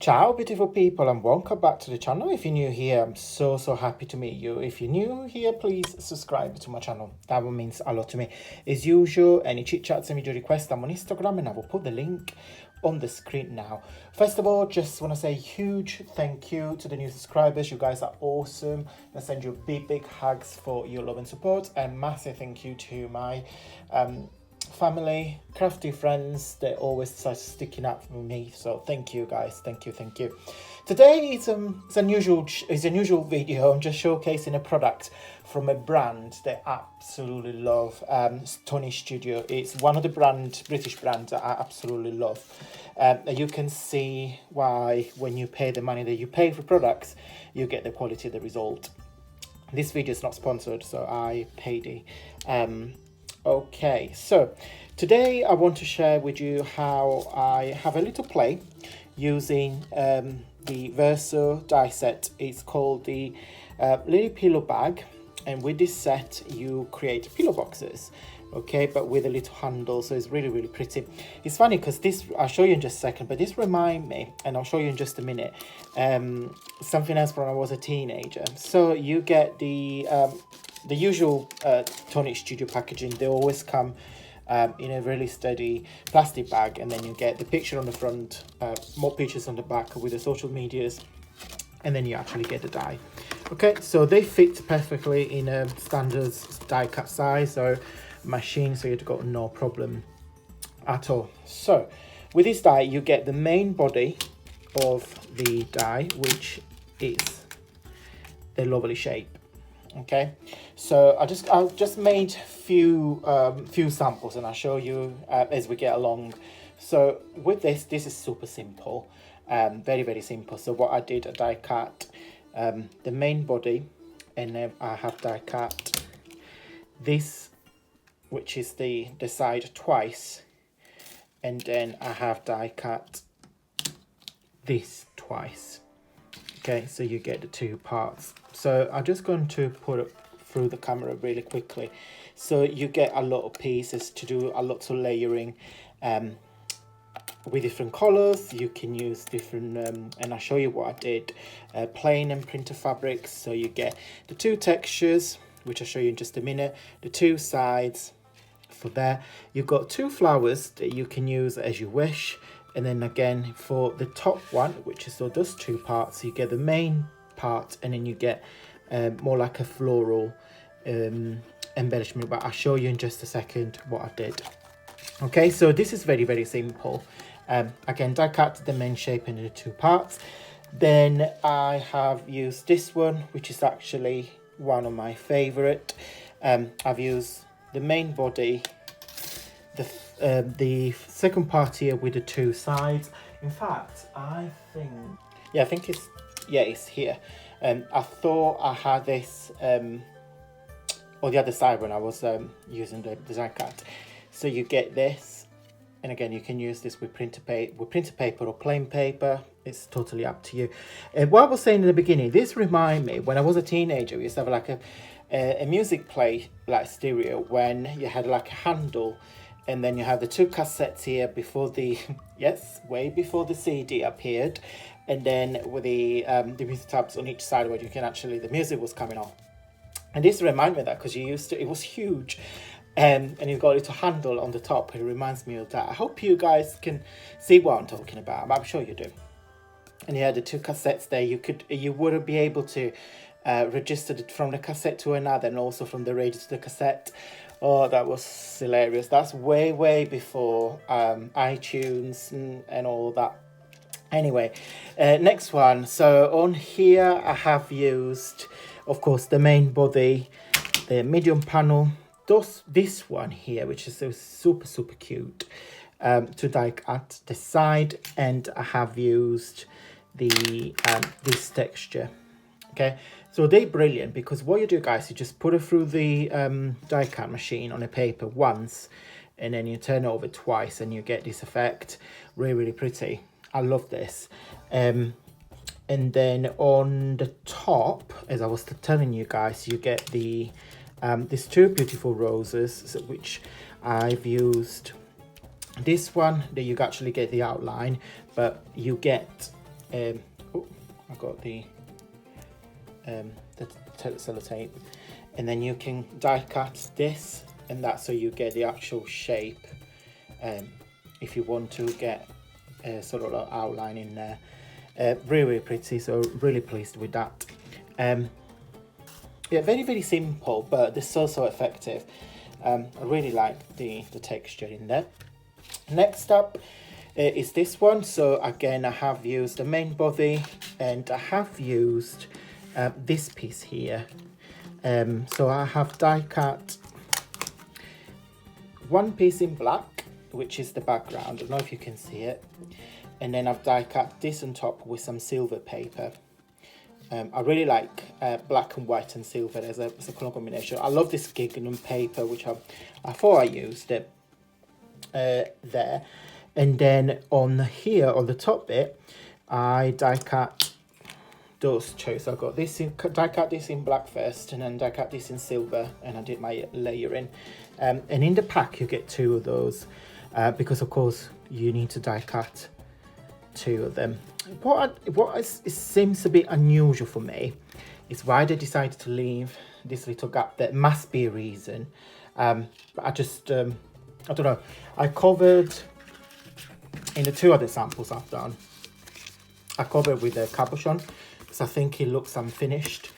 Ciao beautiful people and welcome back to the channel. If you're new here, I'm so happy to meet you. If you're new here, please subscribe to my channel. That one means a lot to me. As usual, any chit chats and video requests, I'm on Instagram and I will put the link on the screen now. First of all, just want to say a huge thank you to the new subscribers. You guys are awesome. I send you big hugs for your love and support, and massive thank you to my family, crafty friends. They're always sticking up for me, so thank you guys, thank you. Today it's an unusual video. I'm just showcasing a product from a brand that I absolutely love. Tonic Studio. It's one of the British brands that I absolutely love. You can see why when you pay the money that you pay for products, you get the quality of the result. This video is not sponsored, so I paid it. Okay, so today I want to share with you how I have a little play using the Verso die set. It's called the Lily pillow bag, and with this set you create pillow boxes, okay, but with a little handle, so it's really pretty. It's funny because this, I'll show you in just a second, but this reminds me, and I'll show you in just a minute, something else when I was a teenager. So you get the usual Tonic Studio packaging. They always come in a really steady plastic bag, and then you get the picture on the front, more pictures on the back with the social medias, and then you actually get the die. Okay, so they fit perfectly in a standard die cut size or machine, so you've got no problem at all. So with this die you get the main body of the die, which is the lovely shape. Okay, so I just made few samples, and I'll show you as we get along. So with this is super simple, very simple. So what I did, I die cut the main body, and then I have die cut this, which is the side, twice, and then I have die cut this twice. Okay, so you get the two parts. So I'm just going to put it through the camera really quickly. So you get a lot of pieces to do, a lot of layering with different colors. You can use different, and I'll show you what I did, plain and printer fabrics. So you get the two textures, which I'll show you in just a minute, the two sides for there. You've got two flowers that you can use as you wish. And then again for the top one, which is so those two parts, you get the main part, and then you get more like a floral embellishment, but I'll show you in just a second what I did. Okay, so this is very simple. Again, die cut the main shape into the two parts. Then I have used this one, which is actually one of my favorite. I've used the main body, the second part here with the two sides. In fact, I think it's here. I thought I had this on the other side when I was using the design cut. So you get this, and again you can use this with printer paper or plain paper. It's totally up to you. What I was saying in the beginning, this reminds me when I was a teenager. We used to have like a music play like stereo, when you had like a handle, and then you have the two cassettes here before the way before the CD appeared, and then with the music tabs on each side where you can actually, the music was coming on. And this reminds me of that, because it was huge, and you've got a little handle on the top. It reminds me of that. I hope you guys can see what I'm talking about. I'm sure you do. And you had the two cassettes there. You would be able to register it from the cassette to another, and also from the radio to the cassette. Oh, that was hilarious. That's way before iTunes and all that. Anyway, next one. So on here I have used, of course, the main body, the medium panel, this one here, which is so super cute, to die cut the side, and I have used the this texture. Okay, so they're brilliant, because what you do, guys, you just put it through the die cut machine on a paper once, and then you turn it over twice, and you get this effect. Really pretty. I love this. And then on the top, as I was telling you guys, you get the these two beautiful roses, which I've used this one, that you actually get the outline, but you get Oh, I got the sellotape, and then you can die cut this and that, so you get the actual shape. If you want to get a sort of outline in there, really pretty. So really pleased with that. Yeah, very simple, but they're so effective. I really like the texture in there. Next up is this one. So again, I have used the main body, and I have used this piece here. So I have die cut one piece in black, which is the background. I don't know if you can see it. And then I've die cut this on top with some silver paper. I really like black and white and silver as a colour combination. I love this Gignon paper, which I thought I used it there. And then on here, on the top bit, I die cut those two. So I got this in, die cut this in black first, and then die cut this in silver, and I did my layering. And in the pack, you get two of those because, of course, you need to die cut two of them. It seems a bit unusual for me is why they decided to leave this little gap. There must be a reason, but I just I don't know. I covered in the two other samples I've done, I covered with a cabochon because I think it looks unfinished,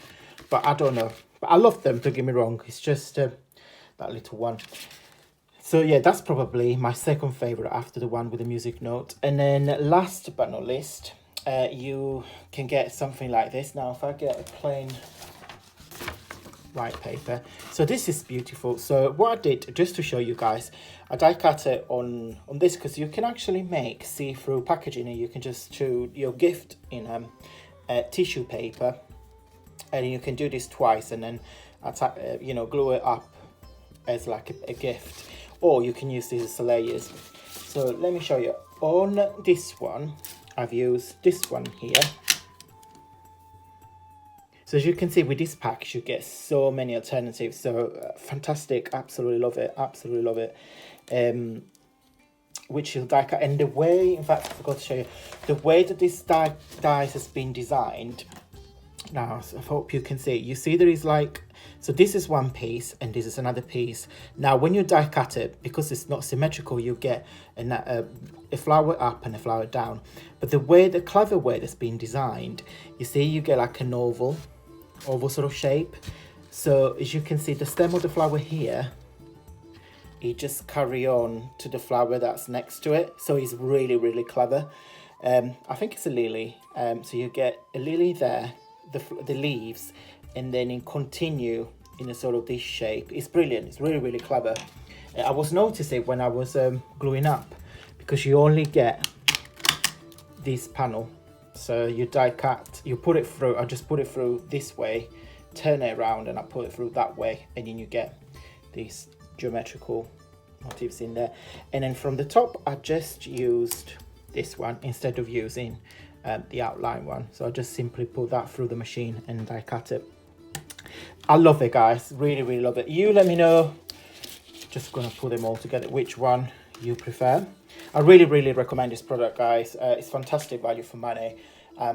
but I don't know. But I love them, don't get me wrong. It's just that little one. So yeah, that's probably my second favorite after the one with the music note. And then last but not least, you can get something like this. Now, if I get a plain white paper, so this is beautiful. So what I did, just to show you guys, I die cut it on this because you can actually make see-through packaging, and you can just do your gift in tissue paper, and you can do this twice and then you know, glue it up as like a gift. Or you can use these as layers. So let me show you. On this one, I've used this one here. So as you can see with this pack, you get so many alternatives. So fantastic, absolutely love it, absolutely love it. Which you'll die cut. And the way, in fact, I forgot to show you, the way that this dies has been designed. Now, I hope you can see. You see there is like, so this is one piece and this is another piece. Now, when you die cut it, because it's not symmetrical, you get a flower up and a flower down. But the clever way that's been designed, you see you get like an oval sort of shape. So as you can see, the stem of the flower here, you just carry on to the flower that's next to it. So it's really clever. I think it's a lily. So you get a lily there, the leaves, and then it continue in a sort of this shape. It's brilliant. It's really clever. I was noticing when I was gluing up, because you only get this panel. So you die cut, you put it through. I just put it through this way, turn it around, and I put it through that way, and then you get these geometrical motifs in there. And then from the top, I just used this one instead of using the outline one. So I just simply put that through the machine and die cut it. I love it, guys. Really love it. You let me know. Just gonna put them all together, which one you prefer. I really recommend this product, guys. It's fantastic value for money.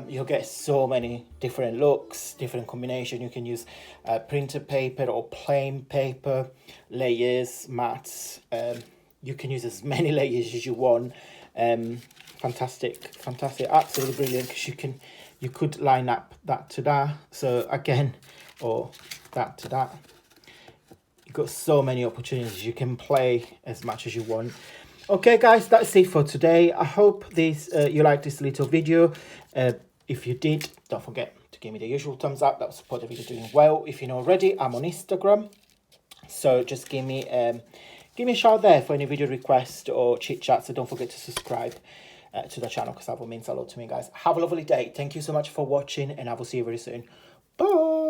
You'll get so many different looks, different combination. You can use printed paper or plain paper, layers, mats. You can use as many layers as you want. Fantastic, absolutely brilliant, because you could line up that to that, so again, or that to that. You've got so many opportunities. You can play as much as you want. Okay, guys, that's it for today. I hope you liked this little video. If you did, don't forget to give me the usual thumbs up. That will support the video doing well. If you're not already, I'm on Instagram, so just give me a shout there for any video requests or chit chat. So don't forget to subscribe to the channel, because that will mean a lot to me, guys. Have a lovely day. Thank you so much for watching, and I will see you very soon. Bye.